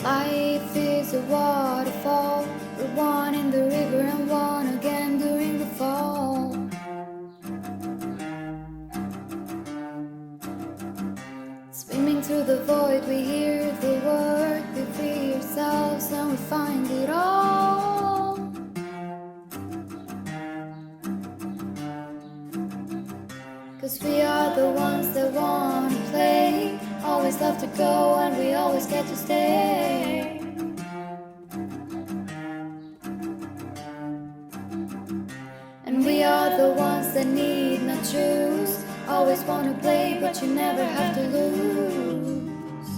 Life is a waterfall. We're one in the river and one again during the fall. Swimming through the void, we hear the word. We free ourselves and we find it all. Cause we are the ones that wanna play. Always love to go and we always get to stay. And we are the ones that need not choose. Always wanna play but you never have to lose.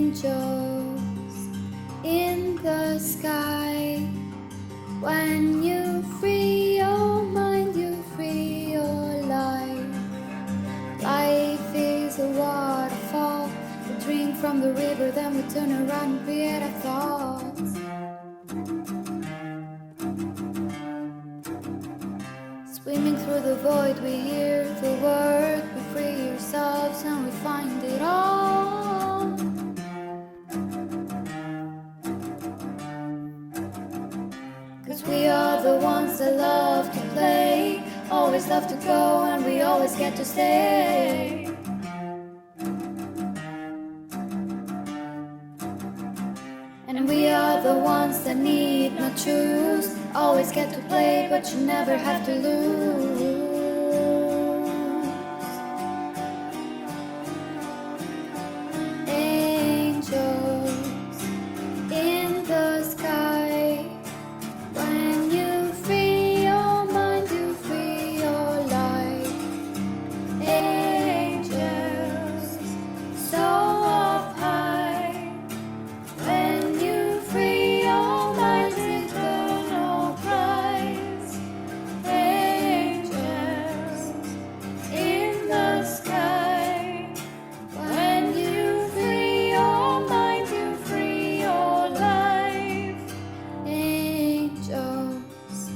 Angels in the sky. When you free your mind, you free your life. Life is a waterfall. We drink from the river, then we turn around and create our thoughts. Swimming through the void, we hear the word. We free ourselves and we find it all. Cause we are the ones that love to play. Always love to go and we always get to stay. And we are the ones that need not choose. Always get to play but you never have to lose. Angels in the sky. When you free your mind, you free your life. Angels so up high. When you free your mind's eternal prize. Angels in the sky. When you free your mind, you free your life. Angels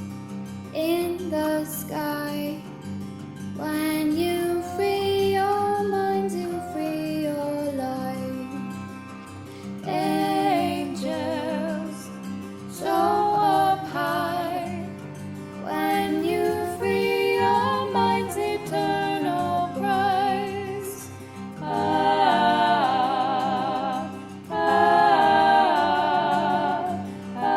in the sky. When you free your mind, you free your life. Angels so up high. When you free your mind's eternal prize. Ah, ah, ah,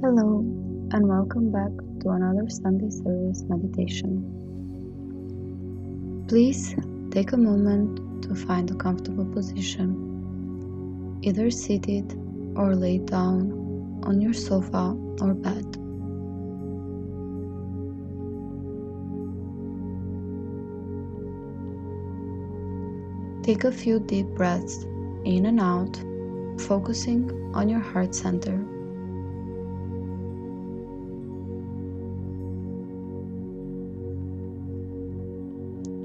Hello, and welcome back to another Sunday service meditation. Please take a moment to find a comfortable position, either seated or laid down on your sofa or bed. Take a few deep breaths in and out, focusing on your heart center.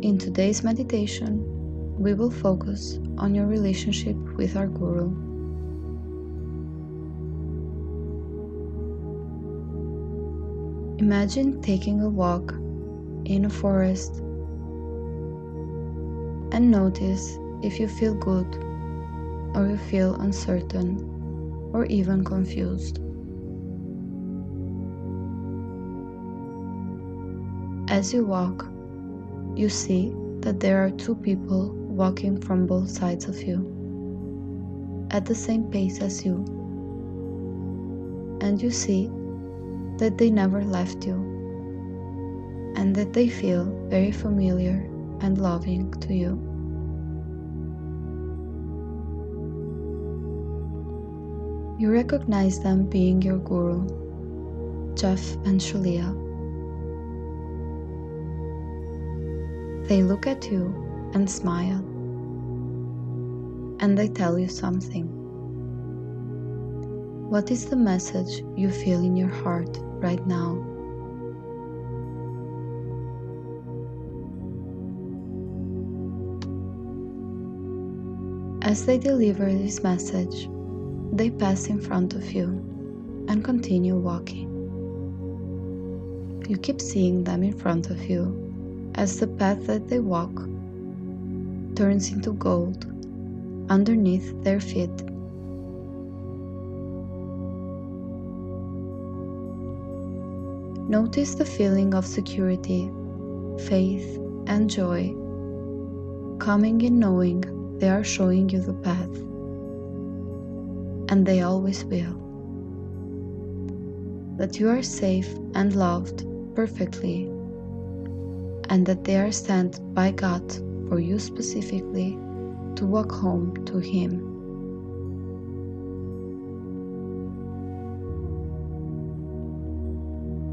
In today's meditation, we will focus on your relationship with our Guru. Imagine taking a walk in a forest and notice if you feel good or you feel uncertain or even confused. As you walk, you see that there are two people walking from both sides of you, at the same pace as you, and you see that they never left you, and that they feel very familiar and loving to you. You recognize them being your Guru, Jeff and Shaleia. They look at you and smile, and they tell you something. What is the message you feel in your heart right now? As they deliver this message, they pass in front of you and continue walking. You keep seeing them in front of you as the path that they walk turns into gold underneath their feet. Notice the feeling of security, faith, and joy coming in knowing they are showing you the path, and they always will. That you are safe and loved perfectly, and that they are sent by God for you specifically to walk home to Him.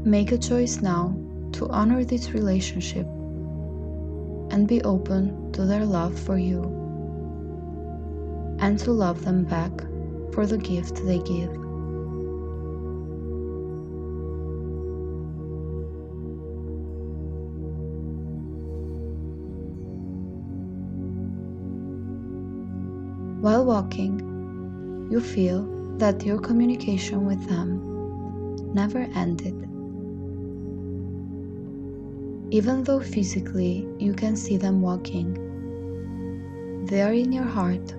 Make a choice now to honor this relationship and be open to their love for you and to love them back for the gift they give. While walking, you feel that your communication with them never ended. Even though physically you can see them walking, they are in your heart.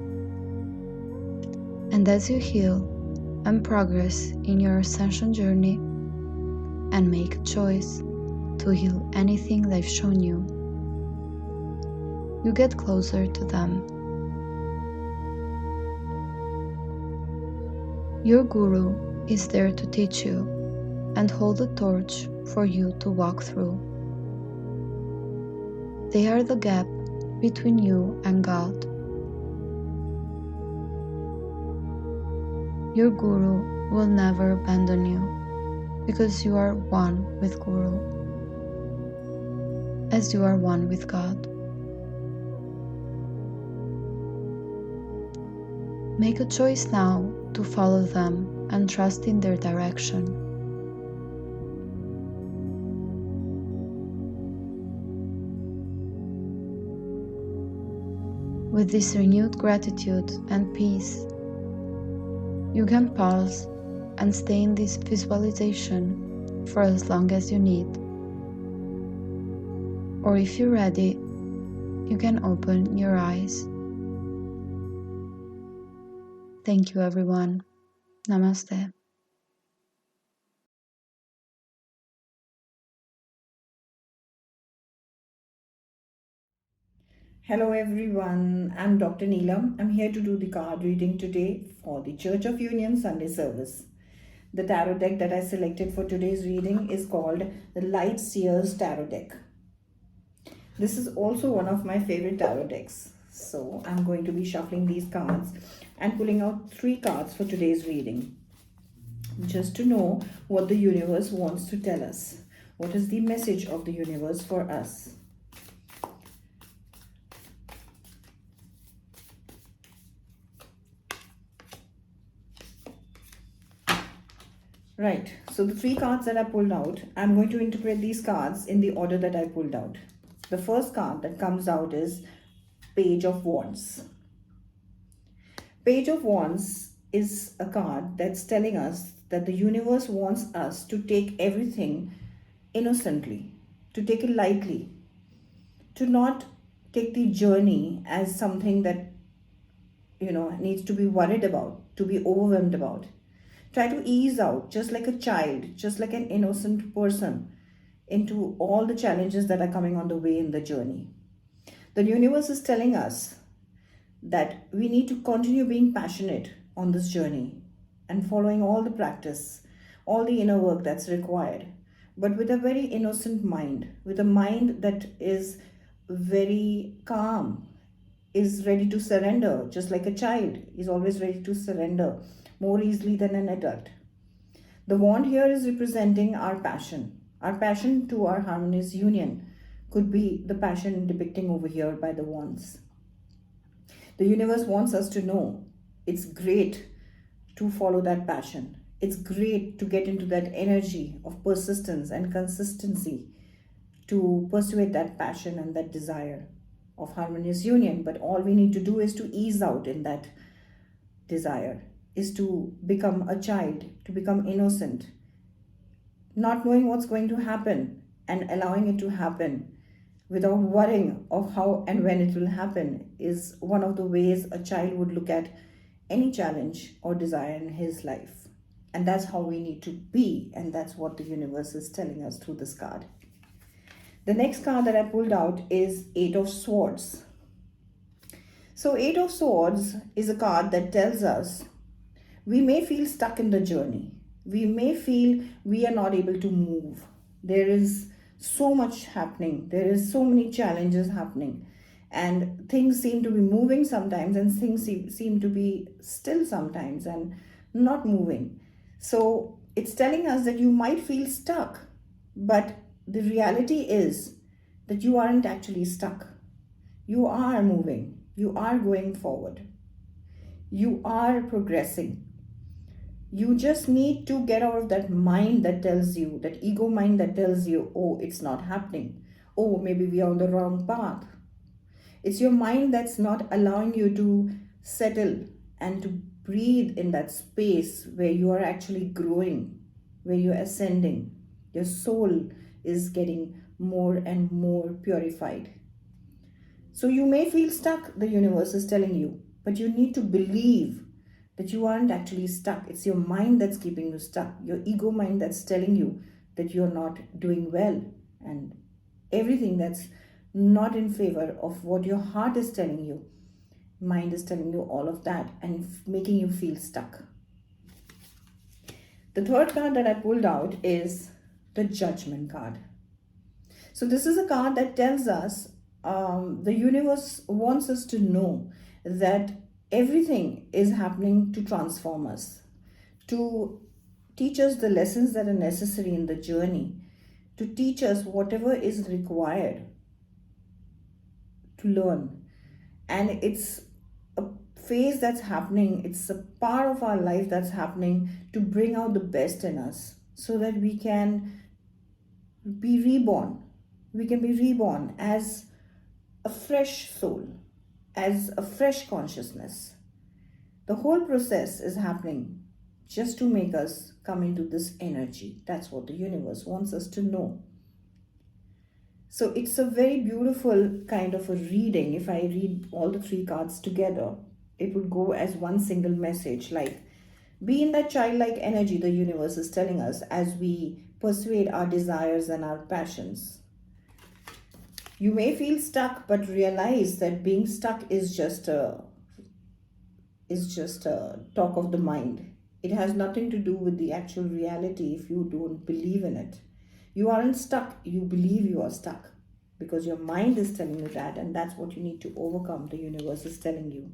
And as you heal and progress in your ascension journey and make a choice to heal anything they've shown you, you get closer to them. Your guru is there to teach you and hold the torch for you to walk through. They are the gap between you and God. Your guru will never abandon you because you are one with Guru, as you are one with God. Make a choice now to follow them and trust in their direction. With this renewed gratitude and peace, you can pause and stay in this visualization for as long as you need. Or if you're ready, you can open your eyes. Thank you, everyone. Namaste. Hello everyone, I'm Dr. Neelam. I'm here to do the card reading today for the Church of Union Sunday service. The tarot deck that I selected for today's reading is called the Light Seers Tarot Deck. This is also one of my favorite tarot decks. So I'm going to be shuffling these cards and pulling out 3 cards for today's reading. Just to know what the universe wants to tell us. What is the message of the universe for us? Right, so the 3 cards that I pulled out, I'm going to interpret these cards in the order that I pulled out. The first card that comes out is Page of Wands. Page of Wands is a card that's telling us that the universe wants us to take everything innocently, to take it lightly, to not take the journey as something that needs to be worried about, to be overwhelmed about. Try to ease out, just like a child, just like an innocent person, into all the challenges that are coming on the way in the journey. The universe is telling us that we need to continue being passionate on this journey and following all the practice, all the inner work that's required, but with a very innocent mind, with a mind that is very calm, is ready to surrender, just like a child is always ready to surrender more easily than an adult. The wand here is representing our passion to our harmonious union could be the passion depicting over here by the wands. The universe wants us to know it's great to follow that passion. It's great to get into that energy of persistence and consistency to pursue that passion and that desire of harmonious union. But all we need to do is to ease out in that desire, is to become a child, to become innocent, not knowing what's going to happen and allowing it to happen without worrying of how and when it will happen is one of the ways a child would look at any challenge or desire in his life. And that's how we need to be, and that's what the universe is telling us through this card. The next card that I pulled out is Eight of Swords. So Eight of Swords is a card that tells us we may feel stuck in the journey. We may feel we are not able to move. There is so much happening. There is so many challenges happening. And things seem to be moving sometimes, and things seem to be still sometimes and not moving. So it's telling us that you might feel stuck, but the reality is that you aren't actually stuck. You are moving. You are going forward. You are progressing. You just need to get out of that mind that tells you, that ego mind that tells you, oh, it's not happening. Oh, maybe we are on the wrong path. It's your mind that's not allowing you to settle and to breathe in that space where you are actually growing, where you're ascending. Your soul is getting more and more purified. So you may feel stuck, the universe is telling you, but you need to believe that you aren't actually stuck. It's your mind that's keeping you stuck, your ego mind that's telling you that you're not doing well, and everything that's not in favor of what your heart is telling you. Mind is telling you all of that and making you feel stuck. The third card that I pulled out is the Judgment card. So this is a card that tells us the universe wants us to know that everything is happening to transform us, to teach us the lessons that are necessary in the journey, to teach us whatever is required to learn. And it's a phase that's happening, it's a part of our life that's happening to bring out the best in us so that we can be reborn. We can be reborn as a fresh soul, as a fresh consciousness. The whole process is happening just to make us come into this energy. That's what the universe wants us to know. So it's a very beautiful kind of a reading. If I read all the three cards together, it would go as one single message, like be in that childlike energy the universe is telling us as we persuade our desires and our passions. You may feel stuck, but realize that being stuck is just a talk of the mind. It has nothing to do with the actual reality if you don't believe in it. You aren't stuck, you believe you are stuck because your mind is telling you that, and that's what you need to overcome. The universe is telling you.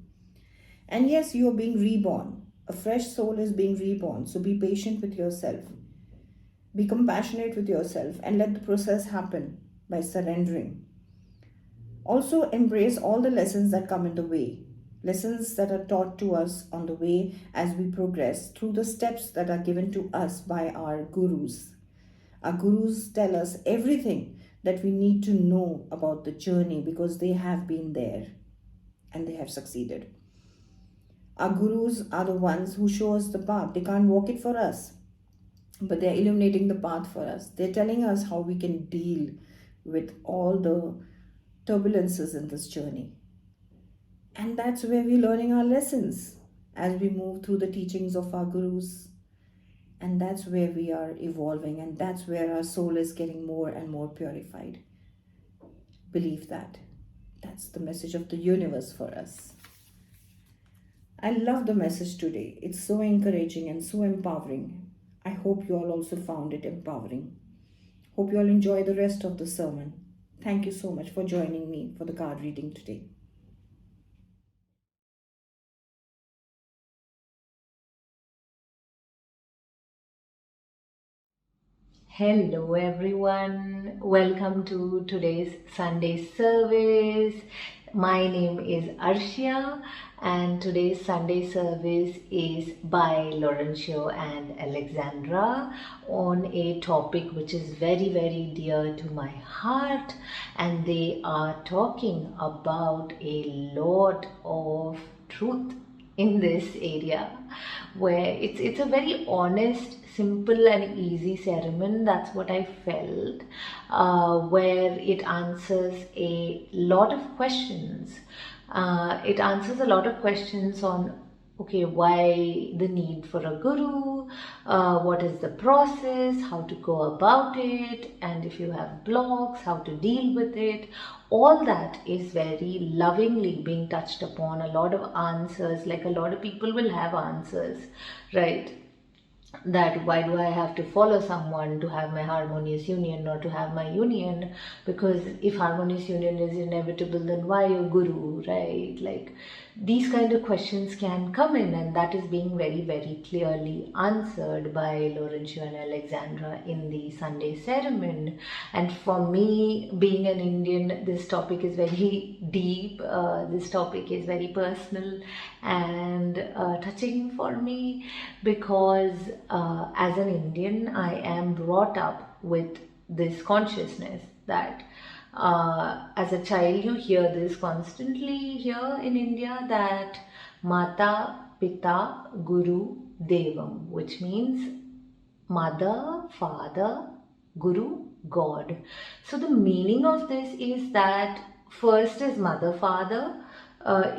And yes, you are being reborn. A fresh soul is being reborn. So be patient with yourself. Be compassionate with yourself and let the process happen by surrendering. Also, embrace all the lessons that come in the way, lessons that are taught to us on the way as we progress through the steps that are given to us by our gurus. Our gurus tell us everything that we need to know about the journey because they have been there and they have succeeded. Our gurus are the ones who show us the path. They can't walk it for us, but they're illuminating the path for us. They're telling us how we can deal with all the turbulences in this journey. And that's where we're learning our lessons as we move through the teachings of our gurus. And that's where we are evolving, and that's where our soul is getting more and more purified. Believe that. That's the message of the universe for us. I love the message today. It's so encouraging and so empowering. I hope you all also found it empowering. Hope you all enjoy the rest of the sermon. Thank you so much for joining me for the card reading today. Hello everyone, welcome to today's Sunday service. My name is Arshia and today's Sunday service is by Laurencio and Alexandra on a topic which is very, very dear to my heart, and they are talking about a lot of truth in this area, where it's a very honest, simple and easy sermon. That's what I felt, where it answers a lot of questions. It answers a lot of questions on, okay, why the need for a guru, what is the process, how to go about it, and if you have blocks, how to deal with it. All that is very lovingly being touched upon. A lot of answers, like a lot of people will have answers, right? That why do I have to follow someone to have my harmonious union or to have my union? Because if harmonious union is inevitable, then why a guru, right? Like, these kind of questions can come in, and that is being very, very clearly answered by Laurencio and Alexandra in the Sunday sermon. And for me, being an Indian, this topic is very deep. This topic is very personal and touching for me, because as an Indian, I am brought up with this consciousness that as a child you hear this constantly here in India, that Mata, Pita, Guru, Devam, which means mother, father, guru, God. So the meaning of this is that first is mother, father.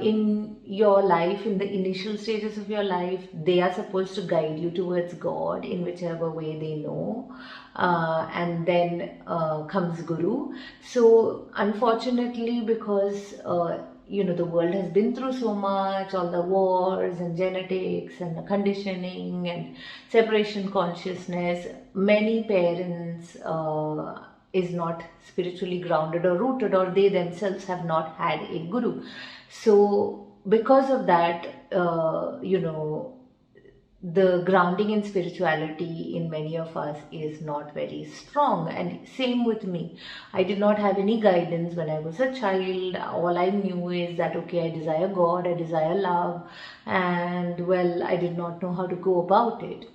In your life, in the initial stages of your life, they are supposed to guide you towards God in whichever way they know. And then comes Guru. So unfortunately, because the world has been through so much, all the wars and genetics and conditioning and separation consciousness, many parents is not spiritually grounded or rooted, or they themselves have not had a guru. So because of that, the grounding in spirituality in many of us is not very strong. And same with me. I did not have any guidance when I was a child. All I knew is that, okay, I desire God, I desire love, and well, I did not know how to go about it.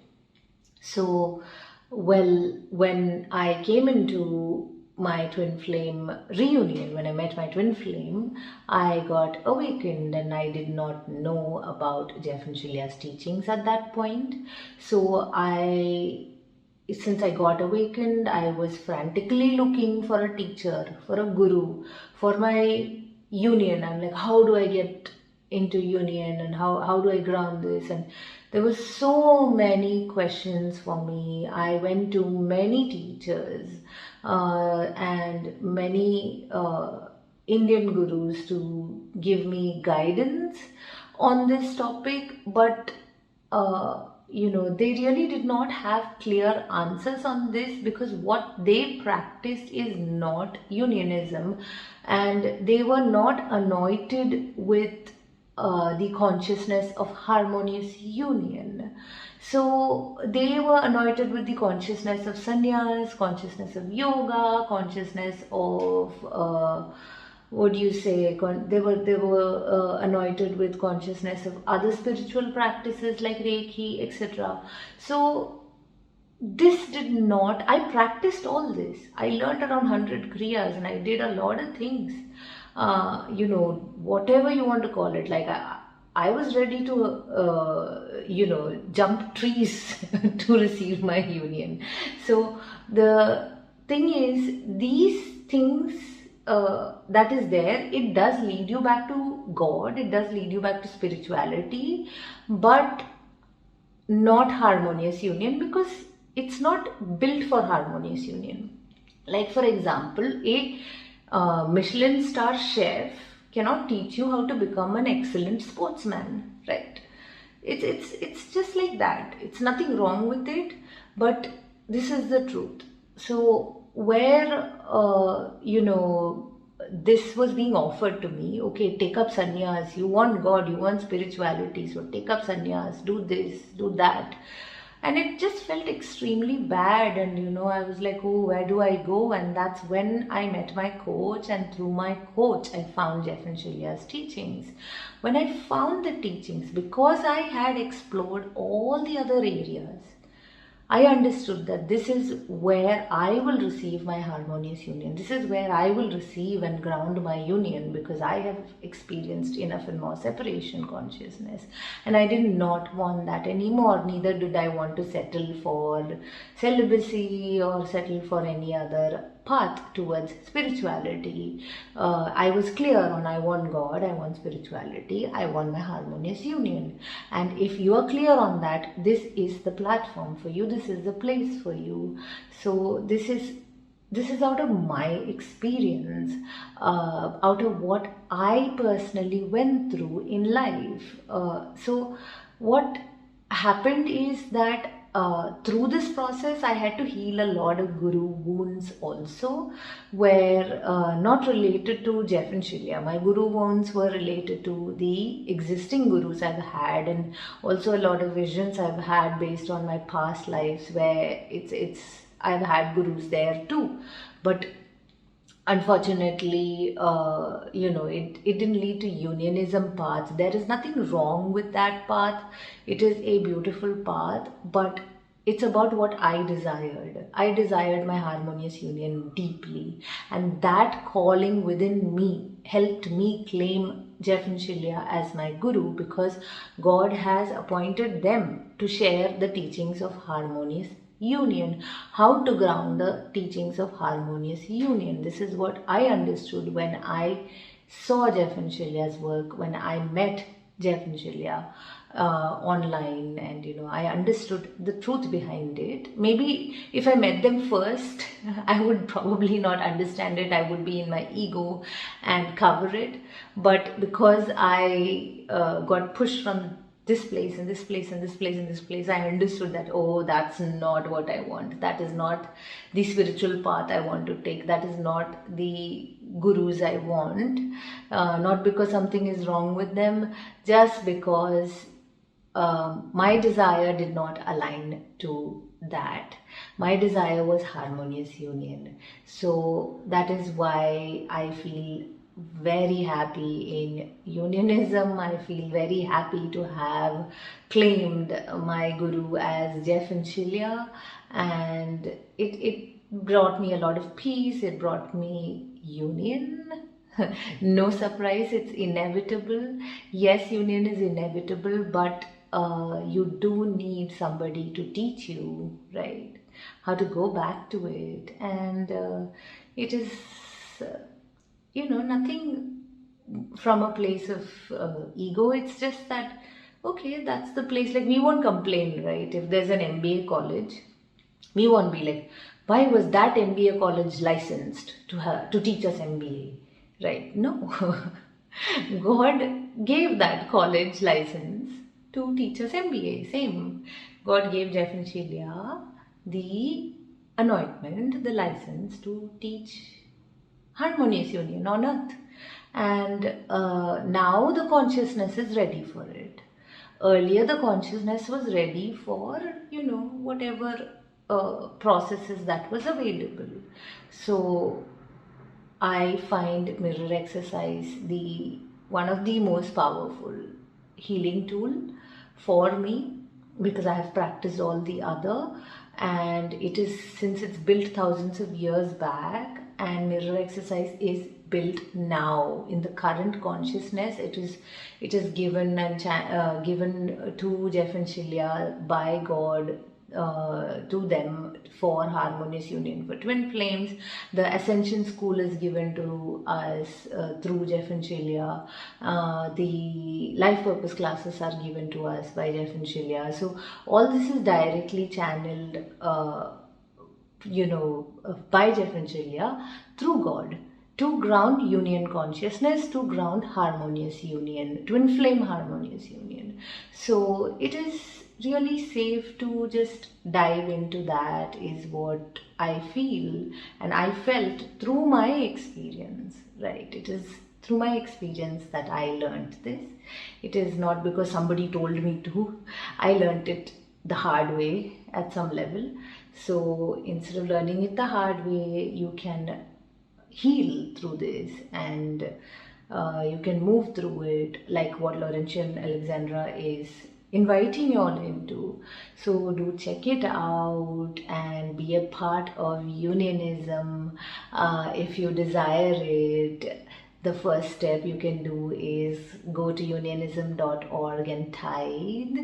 So, well, when I came into my twin flame reunion, when I met my twin flame, I got awakened, and I did not know about Jeff and Shaleya's teachings at that point. So since I got awakened, I was frantically looking for a teacher, for a guru, for my union. I'm like, how do I get into union, and how do I ground this? And there were so many questions for me. I went to many teachers and many Indian gurus to give me guidance on this topic, but they really did not have clear answers on this, because what they practiced is not unionism, and they were not anointed with the consciousness of harmonious union. So they were anointed with the consciousness of sannyas, consciousness of yoga, consciousness of what do you say? They were anointed with consciousness of other spiritual practices like Reiki, etc. So this did not. I practiced all this. I learned around 100 kriyas, and I did a lot of things. Whatever you want to call it. Like I was ready to, jump trees to receive my union. So the thing is, these things that is there, it does lead you back to God, it does lead you back to spirituality, but not harmonious union, because it's not built for harmonious union. Like, for example, a Michelin star chef cannot teach you how to become an excellent sportsman, right? It's just like that. It's nothing wrong with it, but this is the truth. So where this was being offered to me, okay, take up sannyas, you want God, you want spirituality, so take up sannyas, do this, do that. and it just felt extremely bad. And I was like, oh, where do I go? And that's when I met my coach, and through my coach I found Jeff and Shaleya's teachings. When I found the teachings, because I had explored all the other areas, I understood that this is where I will receive my harmonious union. This is where I will receive and ground my union, because I have experienced enough and more separation consciousness. And I did not want that anymore. Neither did I want to settle for celibacy or settle for any other path towards spirituality. I was clear on, I want God, I want spirituality, I want my harmonious union. And if you are clear on that, this is the platform for you, this is the place for you. So this is out of my experience, out of what I personally went through in life. So what happened is that through this process, I had to heal a lot of guru wounds also, where not related to Jeff and Shaleia. My guru wounds were related to the existing gurus I've had, and also a lot of visions I've had based on my past lives, where I've had gurus there too. But unfortunately, it didn't lead to unionism path. There is nothing wrong with that path. It is a beautiful path, but it's about what I desired. I desired my harmonious union deeply, and that calling within me helped me claim Jeff and Shaleia as my guru, because God has appointed them to share the teachings of harmonious union, how to ground the teachings of harmonious union. This is what I understood when I saw Jeff and Shaleia's work, when I met Jeff and Shaleia online, and I understood the truth behind it. Maybe if I met them first, I would probably not understand it. I would be in my ego and cover it. But because I got pushed from this place and this place and this place and this place, I understood that, oh, that's not what I want. That is not the spiritual path I want to take. That is not the gurus I want. Not because something is wrong with them, just because my desire did not align to that. My desire was harmonious union. So that is why I feel very happy in unionism. I feel very happy to have claimed my guru as Jeff and Shaleia, and it brought me a lot of peace. It brought me union. No surprise, it's inevitable. Yes, union is inevitable, but you do need somebody to teach you, right, how to go back to it. And it is nothing from a place of ego. It's just that, okay, that's the place. Like, we won't complain, right? If there's an MBA college, we won't be like, why was that MBA college licensed to teach us MBA, right? No. God gave that college license to teach us MBA. Same. God gave Jeff and Shaleia the anointment, the license to teach harmonious union on earth. And now the consciousness is ready for it. Earlier the consciousness was ready for whatever processes that was available. So I find mirror exercise one of the most powerful healing tool for me, because I have practiced all the other, and it is, since it's built thousands of years back, and mirror exercise is built now in the current consciousness. It is given and given to Jeff and Shaleia by God, to them for harmonious union for twin flames. The Ascension school is given to us through Jeff and Shaleia. The life purpose classes are given to us by Jeff and Shaleia. So all this is directly channeled by Jeff and Shaleia through God, to ground union consciousness, to ground harmonious union, twin flame harmonious union. So it is really safe to just dive into that, is what I feel and I felt through my experience, right? It is through my experience that I learned this. It is not because somebody told me to. I learned it the hard way at some level. So instead of learning it the hard way, you can heal through this, and you can move through it, like what Laurentian Alexandra is inviting you all into. So do check it out and be a part of unionism if you desire it. The first step you can do is go to unionism.org and tithe.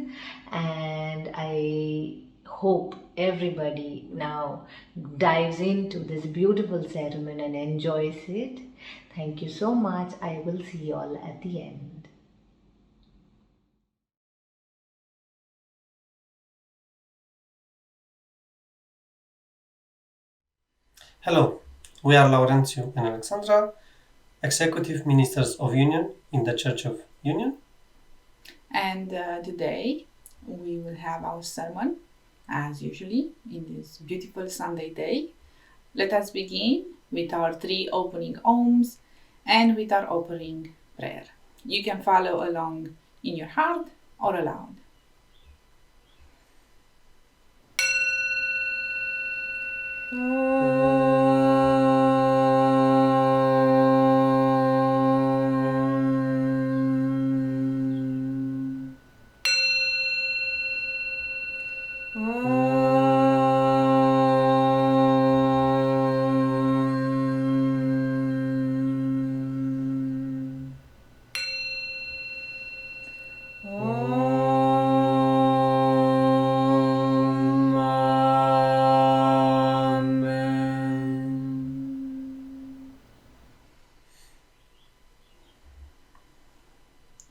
And I hope everybody now dives into this beautiful ceremony and enjoys it. Thank you so much. I will see you all at the end. Hello, we are Laurențiu and Alexandra, Executive Ministers of Union in the Church of Union. And today we will have our sermon, as usually, in this beautiful Sunday day. Let us begin with our 3 opening ohms and with our opening prayer. You can follow along in your heart or aloud.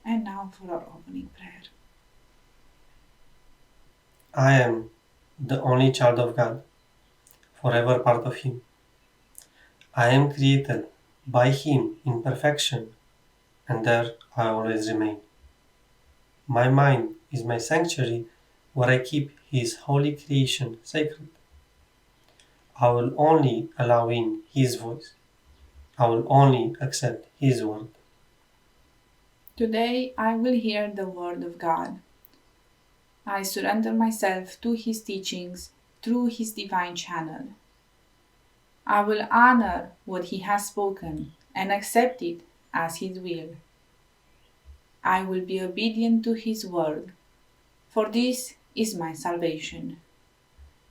And now for our opening prayer. I am the only child of God, forever part of Him. I am created by Him in perfection, and there I always remain. My mind is my sanctuary where I keep His holy creation sacred. I will only allow in His voice. I will only accept His word. Today I will hear the word of God. I surrender myself to His teachings through His divine channel. I will honor what He has spoken and accept it as His will. I will be obedient to His word, for this is my salvation.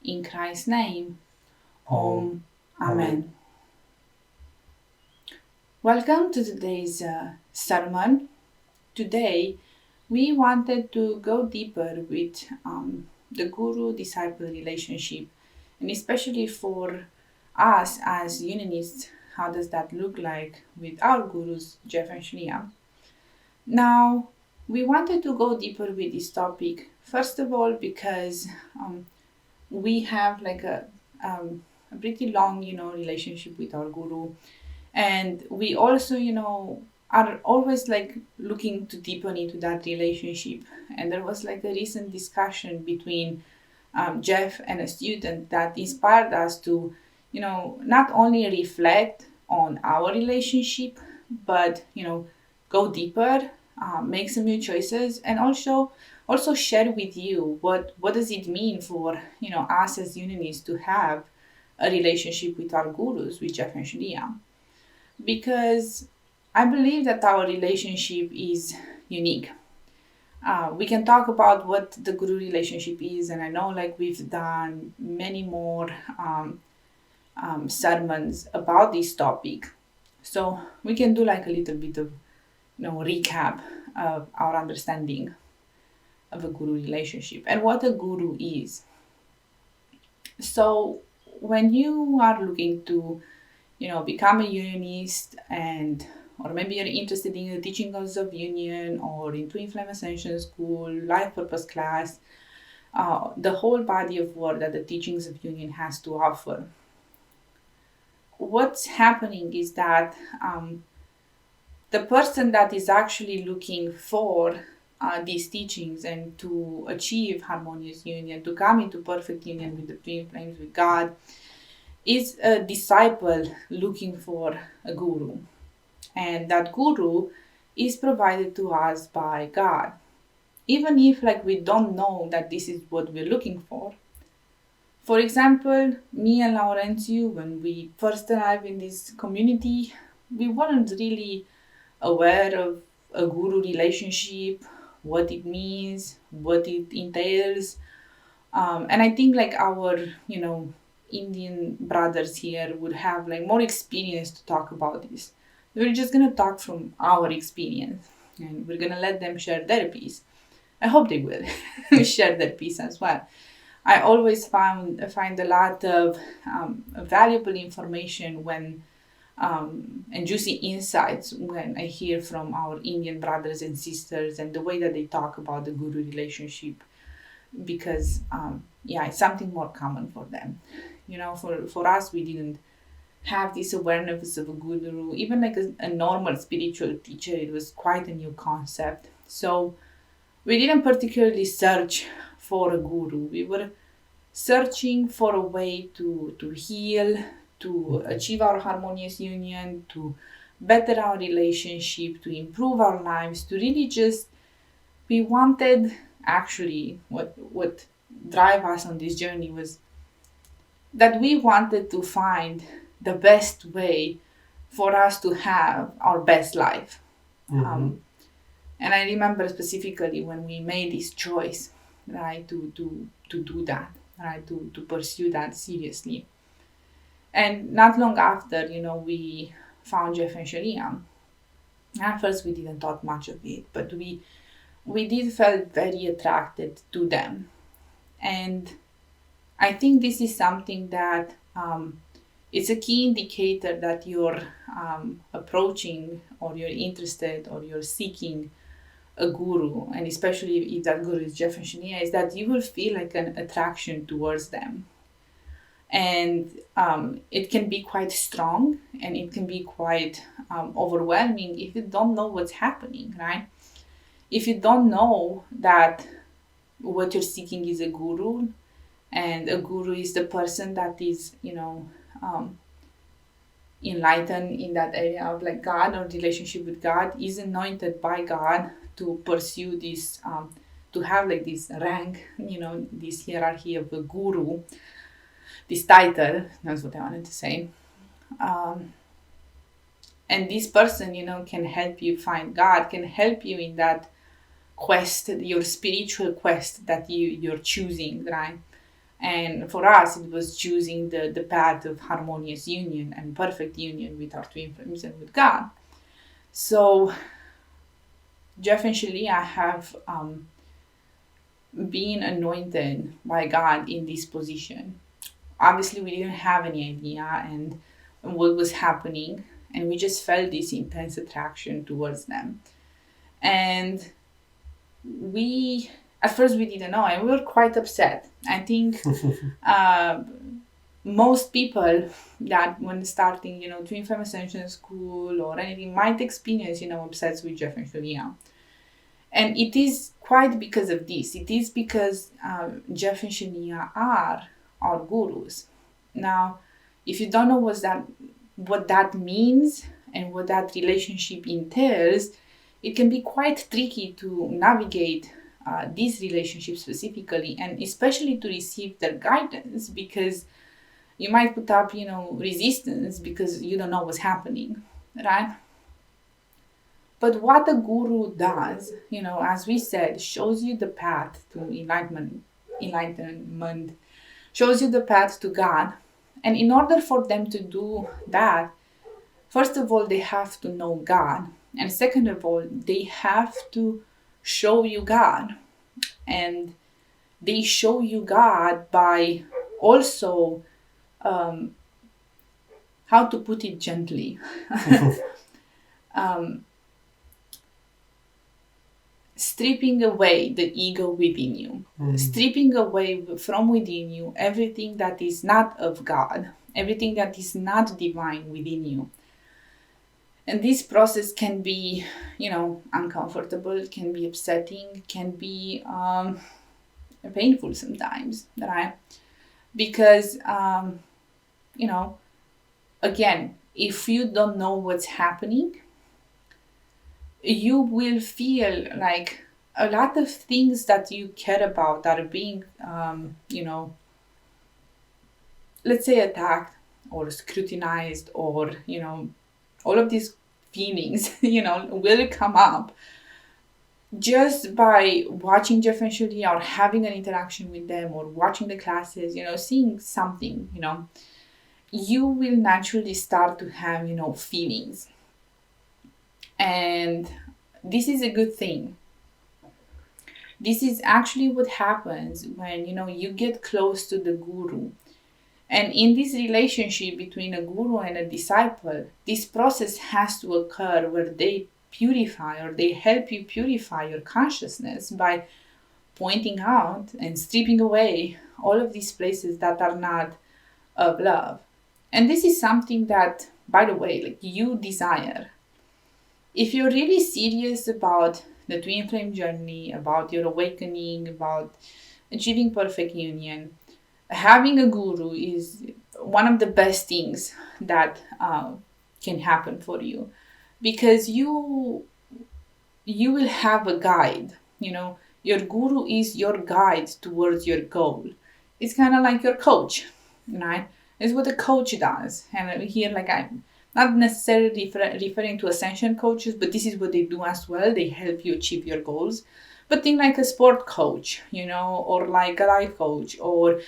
In Christ's name, Om. Amen. Welcome to today's sermon. Today, we wanted to go deeper with the guru-disciple relationship, and especially for us as unionists, how does that look like with our gurus, Jeff and Shaleia? Now, we wanted to go deeper with this topic, first of all, because we have like a pretty long, relationship with our guru, and we also, are always like looking to deepen into that relationship. And there was like a recent discussion between Jeff and a student that inspired us to, not only reflect on our relationship, but go deeper, make some new choices, and also share with you what does it mean for us as unionists to have a relationship with our gurus, with Jeff and Shaleia, because I believe that our relationship is unique. We can talk about what the guru relationship is, and I know like we've done many more sermons about this topic, so we can do like a little bit of recap of our understanding of a guru relationship and what a guru is. So when you are looking to become a unionist, and or maybe you're interested in the teachings of union or in Twin Flame Ascension School, Life Purpose class, the whole body of work that the teachings of union has to offer. What's happening is that the person that is actually looking for these teachings and to achieve harmonious union, to come into perfect union with the twin flames, with God, is a disciple looking for a guru. And that guru is provided to us by God. even if like we don't know that this is what we're looking for. For example, me and Laurentiu, when we first arrived in this community, we weren't really aware of a guru relationship, what it means, what it entails. And I think like our, Indian brothers here would have like more experience to talk about this. We're just gonna talk from our experience and we're gonna let them share their piece. I hope they will share their piece as well. I always find a lot of valuable information when and juicy insights when I hear from our Indian brothers and sisters and the way that they talk about the guru relationship, because it's something more common for them. For us, we didn't have this awareness of a guru, even like a normal spiritual teacher. It was quite a new concept. So we didn't particularly search for a guru. We were searching for a way to heal, to achieve our harmonious union, to better our relationship, to improve our lives, to really just, we wanted, actually, what drive us on this journey was that we wanted to find the best way for us to have our best life. And I remember specifically when we made this choice, right, to do that, right, to pursue that seriously. And not long after, we found Jeff and Shaleia. At first, we didn't thought much of it, but we did felt very attracted to them. And I think this is something that it's a key indicator that you're approaching or you're interested or you're seeking a guru, and especially if that guru is Jeff and Shaleia, is that you will feel like an attraction towards them. And it can be quite strong and it can be quite overwhelming if you don't know what's happening, right? If you don't know that what you're seeking is a guru, and a guru is the person that is, enlightened in that area of like God or relationship with God, is anointed by God to pursue this, to have like this rank, this hierarchy of a guru, this title, that's what I wanted to say. And this person, can help you find God, can help you in that quest, your spiritual quest that you're choosing, right? And for us, it was choosing the path of harmonious union and perfect union with our twin flames and with God. So Jeff and Shaleia have been anointed by God in this position. Obviously, we didn't have any idea and what was happening, and we just felt this intense attraction towards them. And at first we didn't know, and we were quite upset. I think most people that when starting, Twin Flame Ascension School or anything might experience, upsets with Jeff and Shaleia. And it is quite because of this. It is because Jeff and Shaleia are our gurus. Now, if you don't know what that means and what that relationship entails, it can be quite tricky to navigate these relationships specifically, and especially to receive their guidance, because you might put up, resistance because you don't know what's happening, right? But what the guru does, as we said, shows you the path to enlightenment, shows you the path to God. And in order for them to do that, first of all, they have to know God. And second of all, they have to show you God. And they show you God by also, how to put it gently, stripping away the ego within you, stripping away from within you everything that is not of God, everything that is not divine within you. And this process can be, uncomfortable, can be upsetting, can be painful sometimes, right? Because, again, if you don't know what's happening, you will feel like a lot of things that you care about are being, let's say attacked or scrutinized, or, all of these feelings, will come up just by watching Jeff and Shaleia or having an interaction with them or watching the classes, seeing something, you will naturally start to have, feelings. And this is a good thing. This is actually what happens when, you get close to the guru. And in this relationship between a guru and a disciple, this process has to occur where they purify, or they help you purify your consciousness by pointing out and stripping away all of these places that are not of love. And this is something that, by the way, like, you desire. If you're really serious about the twin flame journey, about your awakening, about achieving perfect union, having a guru is one of the best things that can happen for you, because you will have a guide. Your guru is your guide towards your goal. It's kind of like your coach, right? It's what a coach does. And here, like, I'm not necessarily referring to Ascension coaches, but this is what they do as well. They help you achieve your goals. But think like a sport coach, or like a life coach, or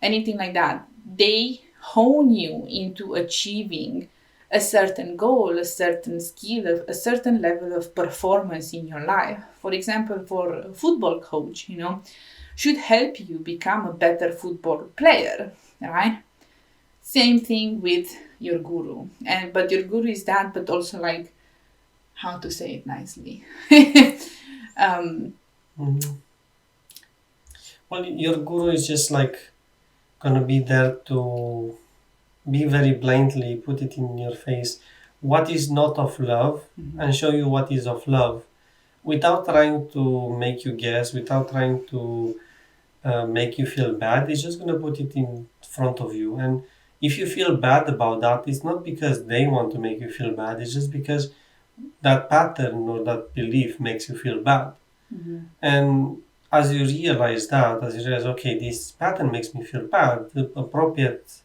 anything like that. They hone you into achieving a certain goal, a certain skill, a certain level of performance in your life. For example, for a football coach, should help you become a better football player, right? Same thing with your guru. But your guru is that, but also, like, how to say it nicely. Well, your guru is just like gonna be there to be very blindly put it in your face what is not of love, and show you what is of love, without trying to make you guess, without trying to make you feel bad. It's just gonna put it in front of you. And if you feel bad about that, it's not because they want to make you feel bad, it's just because that pattern or that belief makes you feel bad. And as you realize that, okay, this pattern makes me feel bad, the appropriate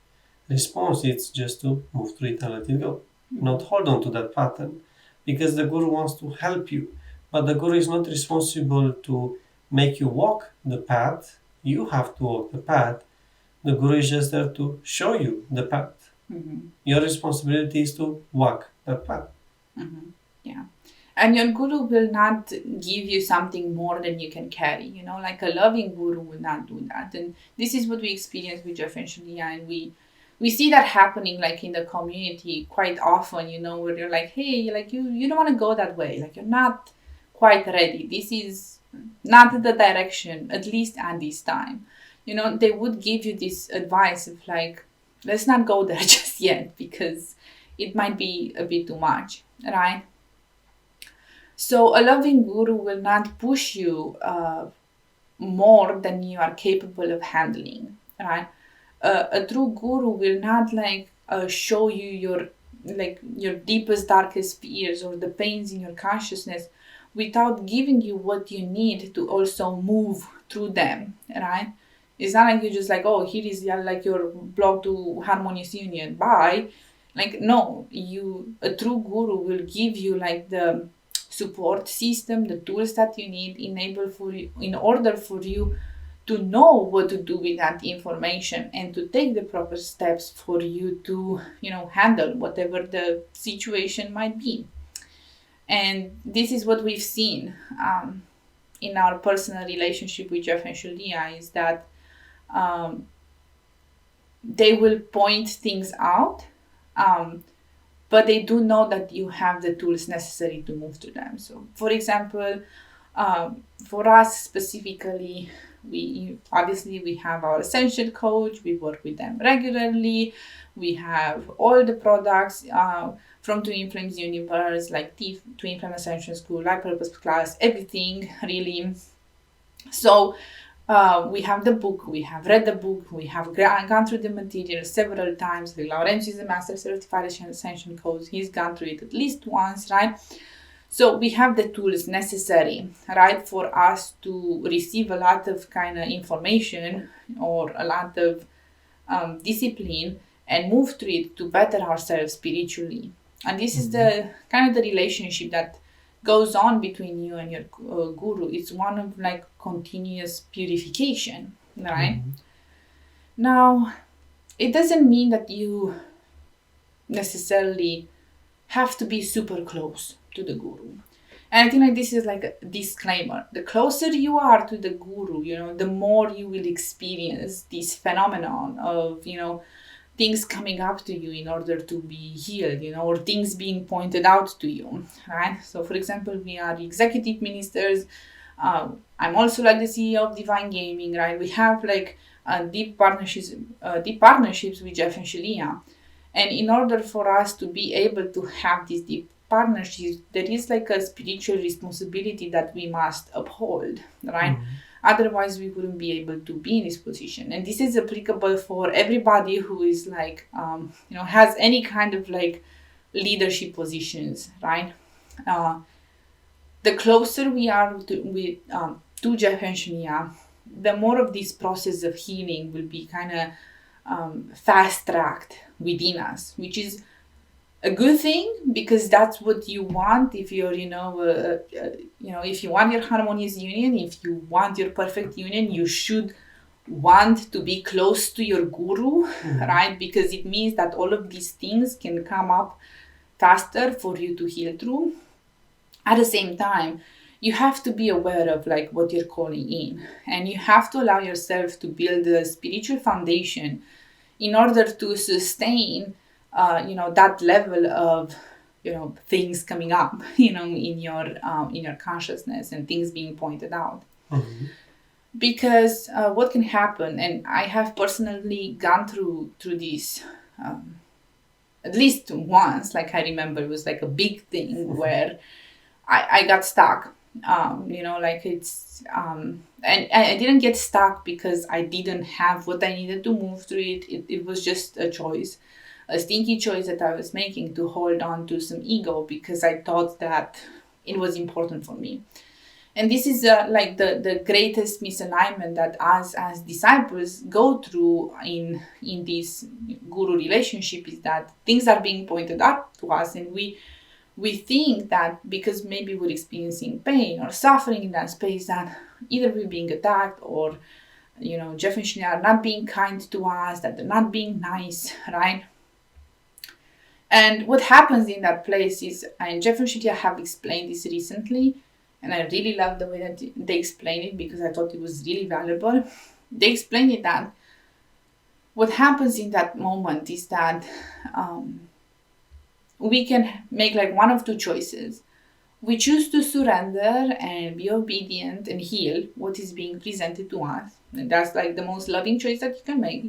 response is just to move through it and let it go. Not hold on to that pattern, because the guru wants to help you, but the guru is not responsible to make you walk the path. You have to walk the path. The guru is just there to show you the path. Your responsibility is to walk that path. Yeah. And your guru will not give you something more than you can carry. Like a loving guru will not do that. And this is what we experience with Jeff and Shaleia, and we see that happening, like, in the community quite often, where you're like, hey, like, you don't want to go that way. Like, you're not quite ready. This is not the direction, at least at this time. They would give you this advice of, like, let's not go there just yet, because it might be a bit too much, right? So a loving guru will not push you more than you are capable of handling, right? A true guru will not, like, show you your deepest, darkest fears or the pains in your consciousness without giving you what you need to also move through them, right? It's not like you're just like, oh, here is like your blog to Harmonious Union, bye. Like, no, a true guru will give you, like, the support system, the tools that you need in order for you to know what to do with that information and to take the proper steps for you to, handle whatever the situation might be. And this is what we've seen in our personal relationship with Jeff and Shaleia, is that they will point things out, but they do know that you have the tools necessary to move to them. So, for example, for us specifically, we have our Ascension coach. We work with them regularly. We have all the products from Twin Flames Universe, like Twin Flame Ascension School, Life Purpose Class, everything really. So we have the book, we have read the book, we have gone through the material several times. Like, Laurence is a Master Certified Ascension Coach. He's gone through it at least once, right? So we have the tools necessary, right, for us to receive a lot of kind of information or a lot of discipline and move through it to better ourselves spiritually. And this is the kind of the relationship that goes on between you and your guru. It's one of like continuous purification, right? Now, it doesn't mean that you necessarily have to be super close to the guru. And I think like this is like a disclaimer. The closer you are to the guru, the more you will experience this phenomenon of, things coming up to you in order to be healed, or things being pointed out to you, right? So, for example, we are executive ministers. I'm also like the CEO of Divine Gaming, right? We have like deep partnerships with Jeff and Shaleia. And in order for us to be able to have these deep partnerships, there is like a spiritual responsibility that we must uphold, right? Otherwise, we wouldn't be able to be in this position. And this is applicable for everybody who is like, has any kind of like leadership positions, right? The closer we are to Jeff and Shaleia, the more of this process of healing will be kind of fast-tracked within us, which is a good thing, because that's what you want. If you're, if you want your harmonious union, if you want your perfect union, you should want to be close to your guru, right? Because it means that all of these things can come up faster for you to heal through. At the same time, you have to be aware of like what you're calling in, and you have to allow yourself to build a spiritual foundation in order to sustain that level of things coming up in your consciousness and things being pointed out. Because what can happen, and I have personally gone through this at least once. Like I remember it was like a big thing where I got stuck. And I didn't get stuck because I didn't have what I needed to move through it. It was just a choice, a stinky choice that I was making to hold on to some ego because I thought that it was important for me. And this is like the greatest misalignment that us as disciples go through in this guru relationship, is that things are being pointed out to us, and we think that because maybe we're experiencing pain or suffering in that space, that either we're being attacked or, Jeff and Shaleia are not being kind to us, that they're not being nice, right? And what happens in that place is, and Jeff and Shaleia have explained this recently, and I really love the way that they explain it because I thought it was really valuable. They explain it that what happens in that moment is that we can make like one of two choices. We choose to surrender and be obedient and heal what is being presented to us. And that's like the most loving choice that you can make.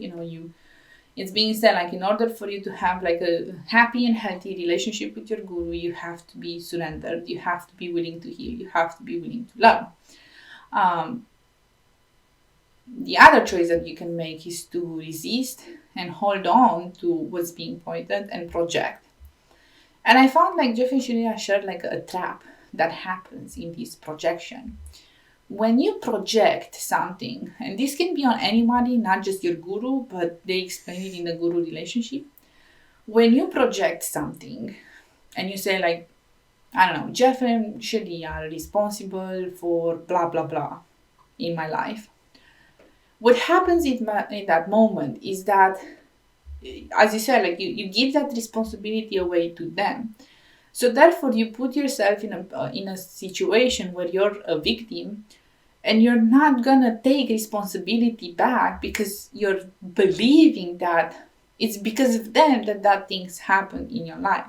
It's being said, like, in order for you to have like a happy and healthy relationship with your guru, you have to be surrendered. You have to be willing to heal. You have to be willing to love. The other choice that you can make is to resist and hold on to what's being pointed and project. And I found like Jeff and Shaleia shared like a trap that happens in this projection. When you project something, and this can be on anybody, not just your guru, but they explain it in the guru relationship. When you project something and you say like, I don't know, Jeff and Shaleia are responsible for blah, blah, blah in my life. What happens in that moment is that, as you said, like you give that responsibility away to them. So therefore, you put yourself in a situation where you're a victim, and you're not gonna take responsibility back because you're believing that it's because of them that things happen in your life,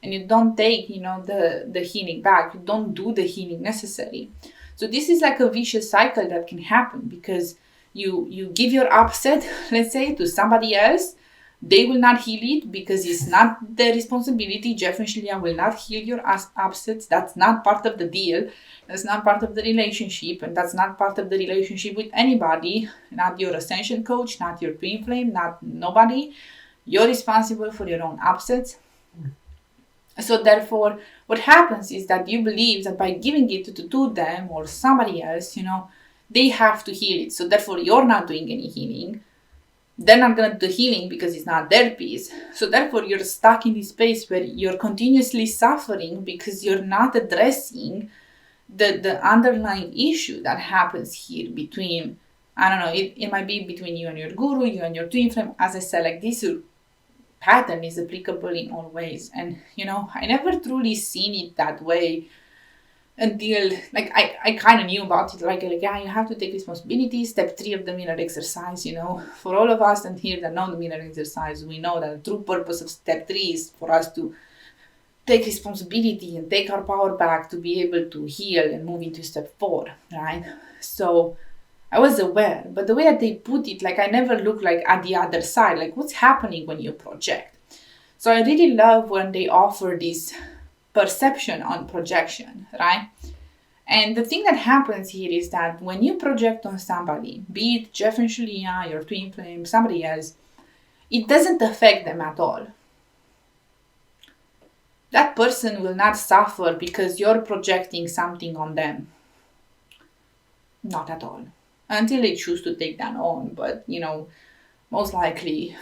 and you don't take the healing back. You don't do the healing necessary. So this is like a vicious cycle that can happen because you give your upset, let's say, to somebody else. They will not heal it because it's not their responsibility. Jeff and Shaleia will not heal your upsets. That's not part of the deal. That's not part of the relationship. And that's not part of the relationship with anybody. Not your Ascension coach, not your twin flame, not nobody. You're responsible for your own upsets. So therefore, what happens is that you believe that by giving it to them or somebody else, they have to heal it. So therefore, you're not doing any healing. They're not going to do healing because it's not their piece. So therefore, you're stuck in this space where you're continuously suffering because you're not addressing the underlying issue that happens here between, I don't know, it might be between you and your guru, you and your twin flame. As I said, like, this pattern is applicable in all ways. And, I never truly seen it that way until, like, I kind of knew about it. Like, yeah, you have to take responsibility. Step 3 of the mirror exercise, for all of us and here that know the mirror exercise, we know that the true purpose of step 3 is for us to take responsibility and take our power back to be able to heal and move into step 4, right? So I was aware, but the way that they put it, like, I never looked like at the other side, like what's happening when you project. So I really love when they offer this perception on projection, right? And the thing that happens here is that when you project on somebody, be it Jeff and Shaleia, your twin flame, somebody else, it doesn't affect them at all. That person will not suffer because you're projecting something on them. Not at all. Until they choose to take that on. But, most likely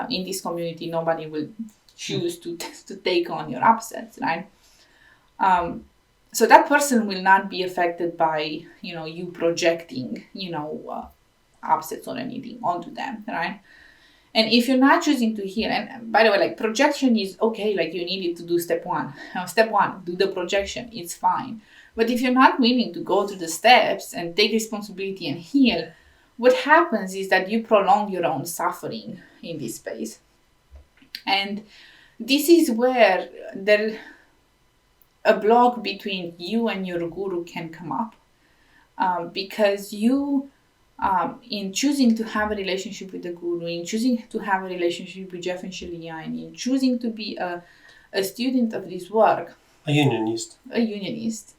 in this community, nobody will choose to take on your upsets, right? So that person will not be affected by, you projecting, upsets or anything onto them, right? And if you're not choosing to heal, and by the way, like, projection is okay, like, you needed to do step 1. Step 1, do the projection, it's fine. But if you're not willing to go through the steps and take responsibility and heal, what happens is that you prolong your own suffering in this space. And this is where a block between you and your guru can come up. Because you, in choosing to have a relationship with the guru, in choosing to have a relationship with Jeff and Shaleia, and in choosing to be a student of this work, a unionist,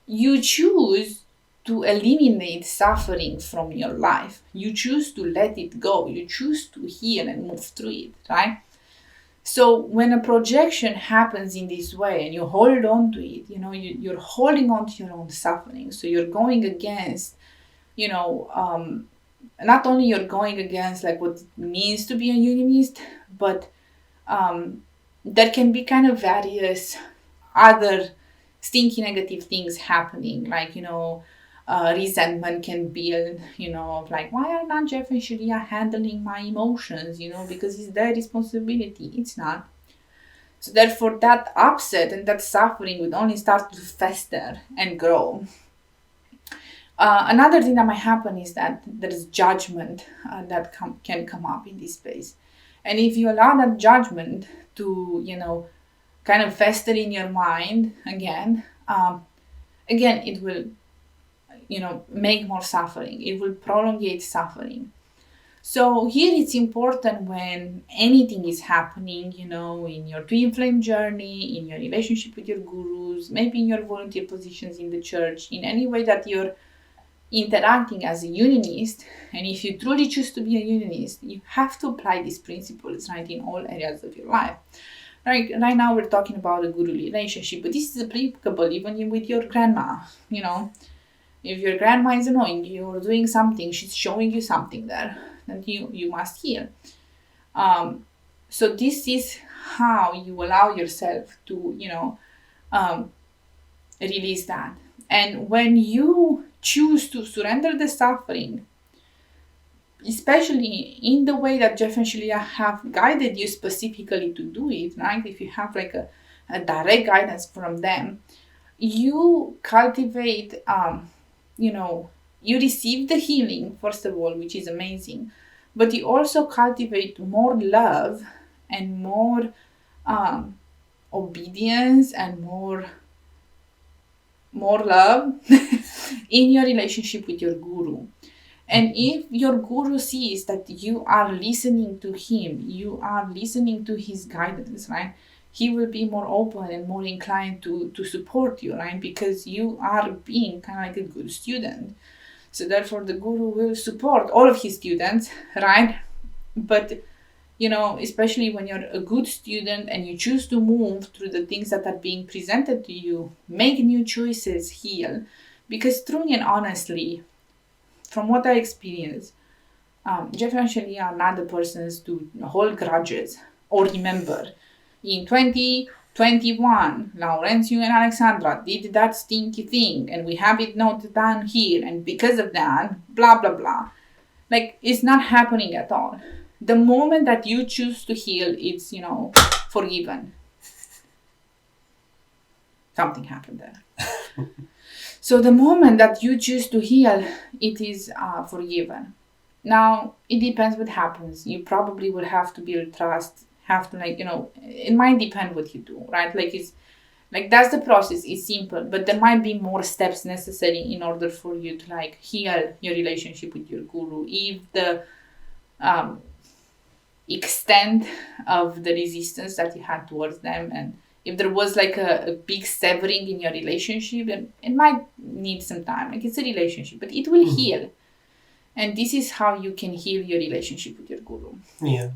you choose to eliminate suffering from your life. You choose to let it go. You choose to heal and move through it, right? So when a projection happens in this way and you hold on to it, you're holding on to your own suffering. So you're going against, not only you're going against like what it means to be a unionist, but there can be kind of various other stinky negative things happening, like, resentment can build, like, why are not Jeff and Shaleia handling my emotions, because it's their responsibility. It's not. So therefore that upset and that suffering would only start to fester and grow. Another thing that might happen is that there is judgment that can come up in this space. And if you allow that judgment to, kind of fester in your mind again, it will, make more suffering. It will prolongate suffering. So here it's important when anything is happening, in your twin flame journey, in your relationship with your gurus, maybe in your volunteer positions in the church, in any way that you're interacting as a unionist. And if you truly choose to be a unionist, you have to apply these principles, right, in all areas of your life. Right now we're talking about a guru relationship, but this is applicable even with your grandma, If your grandma is annoying you or doing something, she's showing you something there that you must heal. So this is how you allow yourself to, release that. And when you choose to surrender the suffering, especially in the way that Jeff and Shaleia have guided you specifically to do it, right? If you have like a direct guidance from them, you cultivate, you receive the healing, first of all, which is amazing, but you also cultivate more love and more obedience and more love in your relationship with your guru. And if your guru sees that you are listening to him, you are listening to his guidance, right? He will be more open and more inclined to support you, right? Because you are being kind of like a good student. So therefore the guru will support all of his students, right? But especially when you're a good student and you choose to move through the things that are being presented to you, make new choices, heal. Because truly and honestly, from what I experienced, Jeff and Shaleia are not the persons to hold grudges or remember. In 2021, Laurentiu and Alexandra did that stinky thing, and we have it noted down here, and because of that, blah, blah, blah. Like, it's not happening at all. The moment that you choose to heal, it's, forgiven. Something happened there. So the moment that you choose to heal, it is forgiven. Now, it depends what happens. You probably will have to build trust, have to it might depend what you do, right? That's the process. It's simple, but there might be more steps necessary in order for you to heal your relationship with your guru. If the extent of the resistance that you had towards them, and if there was a big severing in your relationship, then it might need some time. It's a relationship, but it will heal. And this is how you can heal your relationship with your guru. Yeah.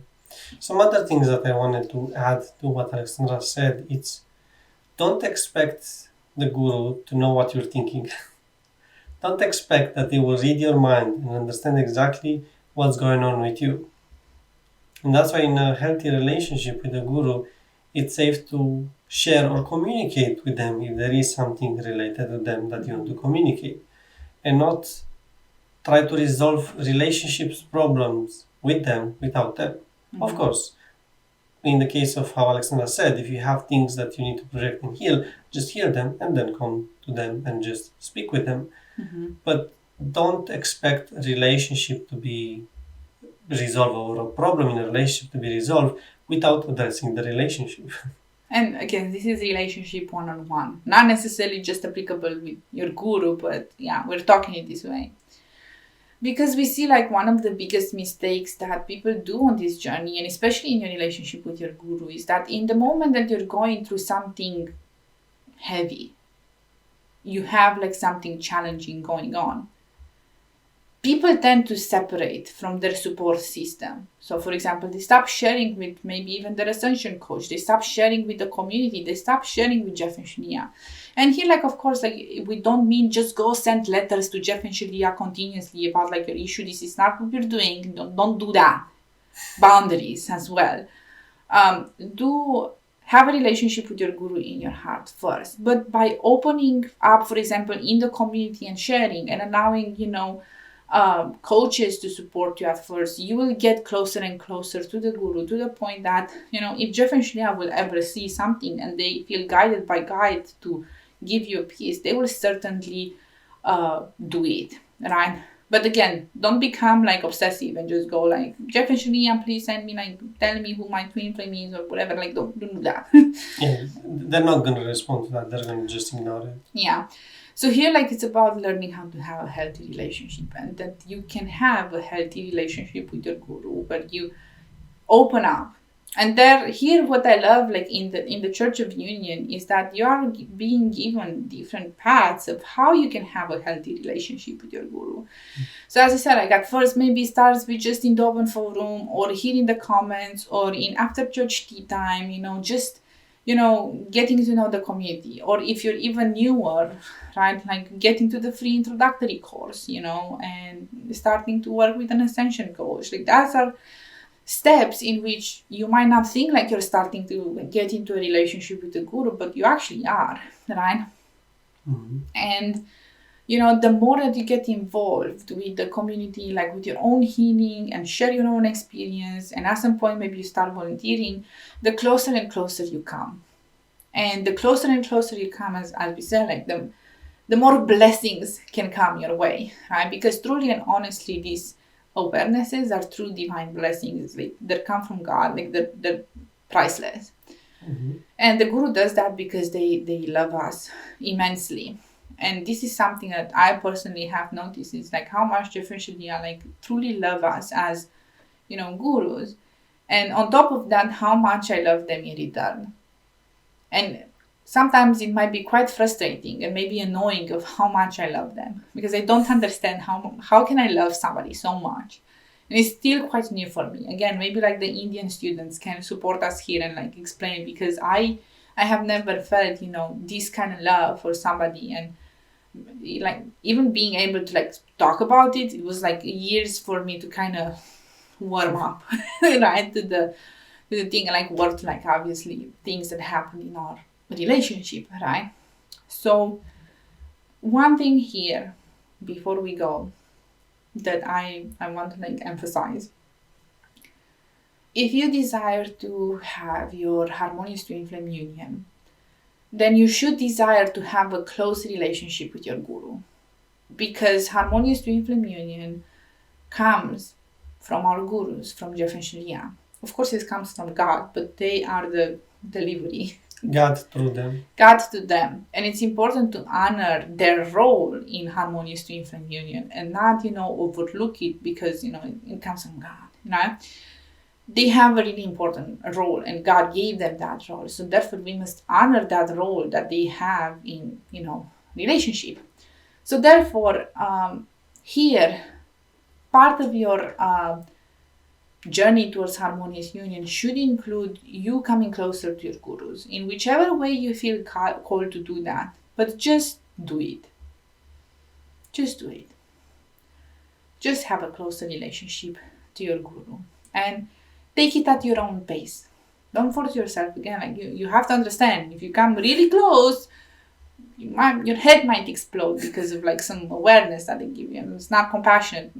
Some other things that I wanted to add to what Alexandra said, it's don't expect the guru to know what you're thinking. Don't expect that they will read your mind and understand exactly what's going on with you. And that's why in a healthy relationship with the guru, it's safe to share or communicate with them if there is something related to them that you want to communicate. And not try to resolve relationships problems with them without them. Of course, in the case of how Alexandra said, if you have things that you need to project and heal, just heal them and then come to them and just speak with them. But don't expect a relationship to be resolved or a problem in a relationship to be resolved without addressing the relationship. And again, this is relationship one-on-one, not necessarily just applicable with your guru, but yeah, we're talking it this way. Because we see one of the biggest mistakes that people do on this journey, and especially in your relationship with your guru, is that in the moment that you're going through something heavy, you have something challenging going on, people tend to separate from their support system. So for example, they stop sharing with maybe even their Ascension coach, they stop sharing with the community, they stop sharing with Jeff and Shaleia. And here, of course, we don't mean just go send letters to Jeff and Shaleia continuously about your issue. This is not what you're doing. Don't do that. Boundaries as well. Do have a relationship with your guru in your heart first. But by opening up, for example, in the community and sharing and allowing, coaches to support you at first, you will get closer and closer to the guru, to the point that, if Jeff and Shaleia will ever see something and they feel guided by guide to give you a piece, they will certainly do it, right? But again, don't become obsessive and just go Jeff and Shaleia, please send me tell me who my twin flame is or whatever. Don't do that. Yeah, they're not going to respond to that. They're going to just ignore it. Yeah. So here, it's about learning how to have a healthy relationship, and that you can have a healthy relationship with your guru, but you open up. And here, what I love, in the Church of Union, is that you are being given different paths of how you can have a healthy relationship with your guru. So as I said, at first maybe it starts with just in the open forum, or here in the comments, or in after church tea time. Just getting to know the community, or if you're even newer, right, getting to the free introductory course, and starting to work with an Ascension coach. That's our steps in which you might not think you're starting to get into a relationship with the guru, but you actually are, right? And the more that you get involved with the community, with your own healing and share your own experience, and at some point maybe you start volunteering, the closer and closer you come. And the closer and closer you come, as we said, the more blessings can come your way, right? Because truly and honestly, these awarenesses are true divine blessings. They come from God, they're priceless. And the guru does that because they love us immensely. And this is something that I personally have noticed, is how much Jeff and Shaleia truly love us as, gurus. And on top of that, how much I love them in return. And sometimes it might be quite frustrating and maybe annoying of how much I love them, because I don't understand how can I love somebody so much And it's still quite new for me. Again, maybe like the Indian students can support us here and like explain, because I have never felt, this kind of love for somebody. And like even being able to like talk about it, it was like years for me to kind of warm up right to the thing, and like work, like obviously things that happen in our relationship, right? So one thing here before we go that I want to like emphasize: if you desire to have your harmonious twin flame union, then you should desire to have a close relationship with your guru, because harmonious twin flame union comes from our gurus, from Jeff and Shaleia. Of course, it comes from God, but they are the delivery. God through them. God to them. And it's important to honor their role in harmonious twin flame union and not, overlook it because, it comes from God, They have a really important role and God gave them that role. So therefore we must honor that role that they have in, relationship. So therefore, here, part of your journey towards harmonious union should include you coming closer to your gurus in whichever way you feel called to do that. But just do it. Just do it. Just have a closer relationship to your guru and take it at your own pace. Don't force yourself. Again, like you have to understand, if you come really close, your head might explode because of like some awareness that they give you. And it's not compassionate.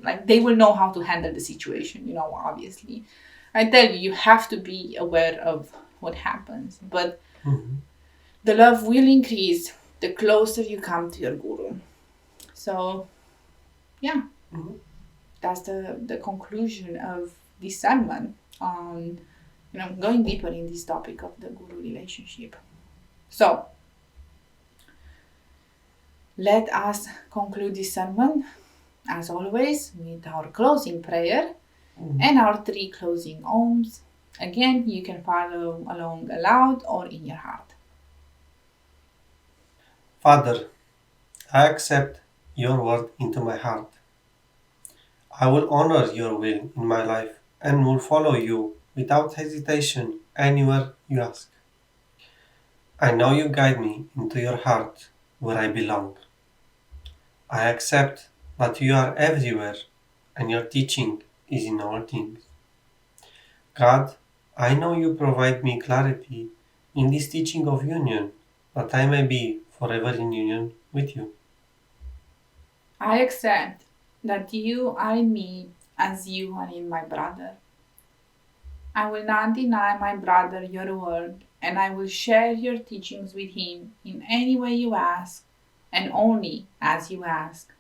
Like they will know how to handle the situation, obviously. I tell you, you have to be aware of what happens. But the love will increase the closer you come to your guru. So, yeah, that's the conclusion of this sermon on, going deeper in this topic of the guru relationship. So, let us conclude this sermon, as always, with our closing prayer and our 3 closing ohms. Again, you can follow along aloud or in your heart. Father, I accept your word into my heart. I will honor your will in my life and will follow you without hesitation anywhere you ask. I know you guide me into your heart where I belong. I accept that you are everywhere and your teaching is in all things. God, I know you provide me clarity in this teaching of union, that I may be forever in union with you. I accept that you are in me as you are in my brother. I will not deny my brother your word, and I will share your teachings with him in any way you ask, and only as you ask.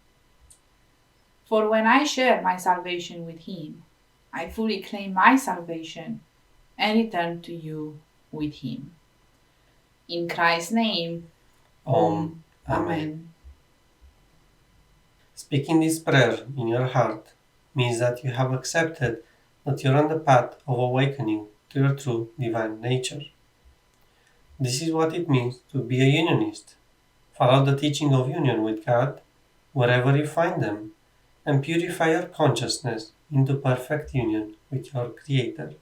For when I share my salvation with him, I fully claim my salvation and return to you with him. In Christ's name, Om. Amen. Speaking this prayer in your heart means that you have accepted that you're on the path of awakening to your true divine nature. This is what it means to be a unionist. Follow the teaching of union with God wherever you find them, and purify your consciousness into perfect union with your Creator.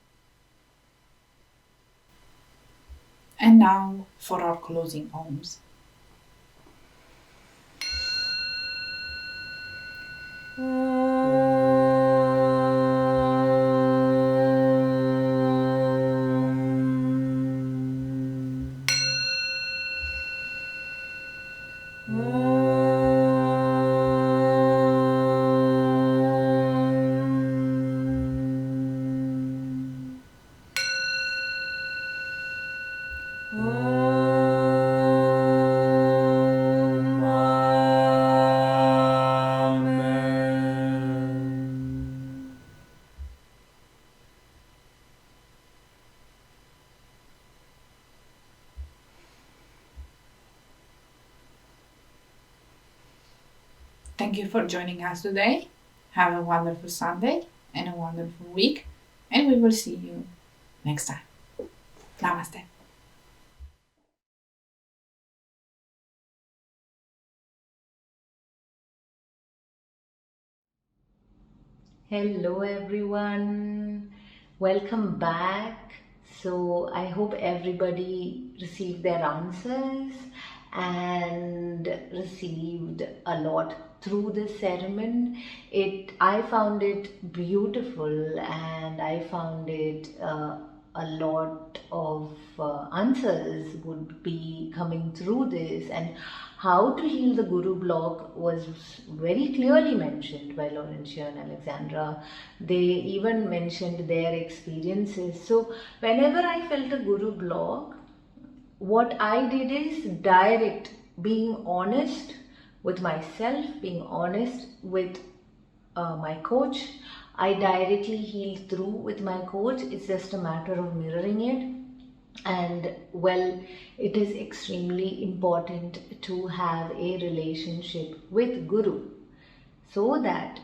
And now for our closing ohms. Thank you for joining us today. Have a wonderful Sunday and a wonderful week, and we will see you next time. Namaste. Hello everyone, welcome back. So I hope everybody received their answers and received a lot through this ceremony. I found it beautiful, and I found it a lot of answers would be coming through this, and how to heal the guru block was very clearly mentioned by Laurentia and Alexandra. They even mentioned their experiences. So whenever I felt a guru block, what I did is direct, being honest with myself, being honest with my coach. I directly healed through with my coach. It's just a matter of mirroring it. And well, it is extremely important to have a relationship with Guru so that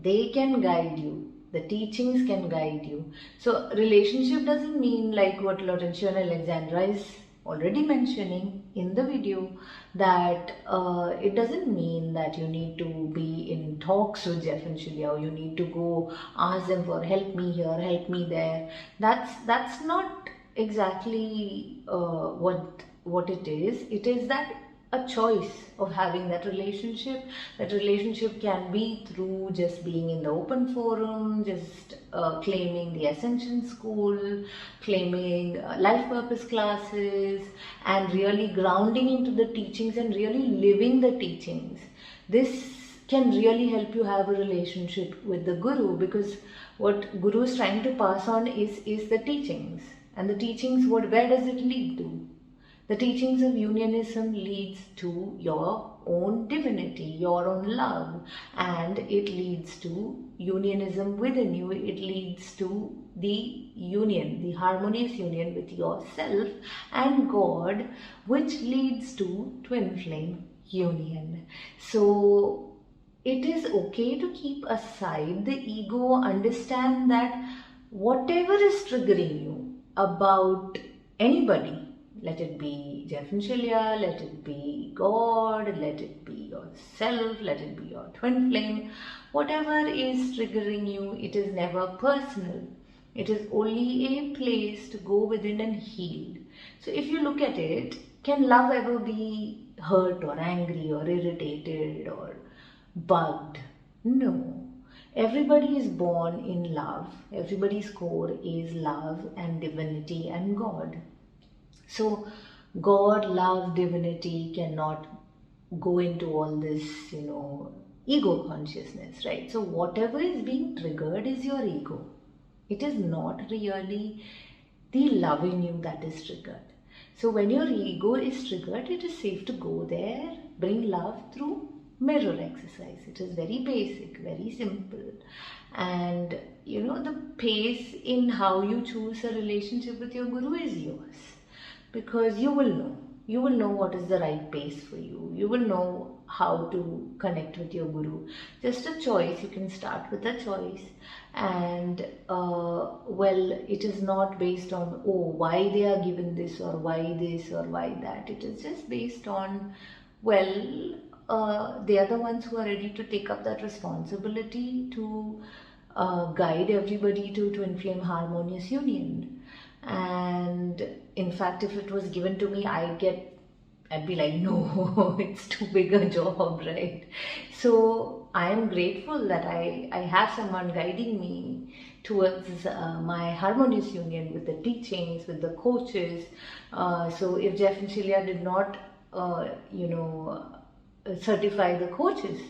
they can guide you, the teachings can guide you. So relationship doesn't mean like what Laurentia and Alexandra is already mentioning in the video, that it doesn't mean that you need to be in talks with Jeff and Shaleia, or you need to go ask them for help me here, help me there. That's not exactly what it is. It is that a choice of having that relationship. That relationship can be through just being in the open forum, just claiming the Ascension school, claiming life purpose classes, and really grounding into the teachings and really living the teachings. This can really help you have a relationship with the Guru, because what Guru is trying to pass on is the teachings. And the teachings, where does it lead to? The teachings of unionism leads to your own divinity, your own love, and it leads to unionism within you. It leads to the union, the harmonious union with yourself and God, which leads to twin flame union. So it is okay to keep aside the ego. Understand that whatever is triggering you about anybody, let it be Jeff and Shaleia, let it be God, let it be yourself, let it be your twin flame, whatever is triggering you, it is never personal. It is only a place to go within and heal. So if you look at it, can love ever be hurt or angry or irritated or bugged? No. Everybody is born in love. Everybody's core is love and divinity and God. So God, love, divinity cannot go into all this, ego consciousness, right? So whatever is being triggered is your ego. It is not really the love in you that is triggered. So when your ego is triggered, it is safe to go there, bring love through mirror exercise. It is very basic, very simple. And the pace in how you choose a relationship with your Guru is yours. Because you will know what is the right pace for you. You will know how to connect with your Guru. Just a choice. You can start with a choice. And it is not based on why they are given this or why this or why that. It is just based on they are the ones who are ready to take up that responsibility to guide everybody to twin flame harmonious union. And in fact, if it was given to me, I'd be like, no, it's too big a job, right? So I am grateful that I have someone guiding me towards my harmonious union with the teachings, with the coaches. So if Jeff and Shaleia did not, certify the coaches,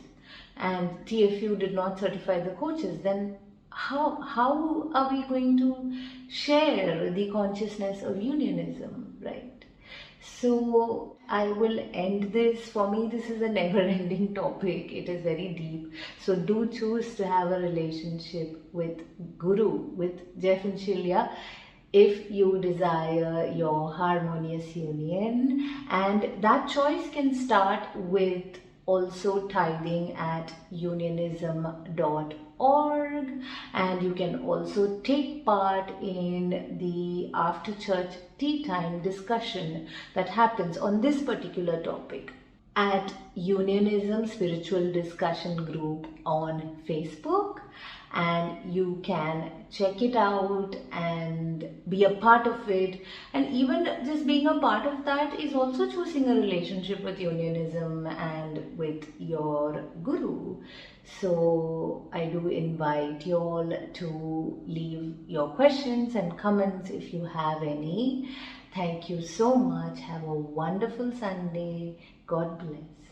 and TFU did not certify the coaches, then how are we going to share the consciousness of unionism, right? So I will end this. For me, this is a never-ending topic. It is very deep. So do choose to have a relationship with Guru, with Jeff and Shaleia, if you desire your harmonious union. And that choice can start with also tithing at unionism.org, and you can also take part in the after church tea time discussion that happens on this particular topic at Unionism Spiritual Discussion Group on Facebook. and you can check it out and be a part of it. And even just being a part of that is also choosing a relationship with unionism and with your guru. So I do invite you all to leave your questions and comments if you have any. Thank you so much. Have a wonderful Sunday. God bless.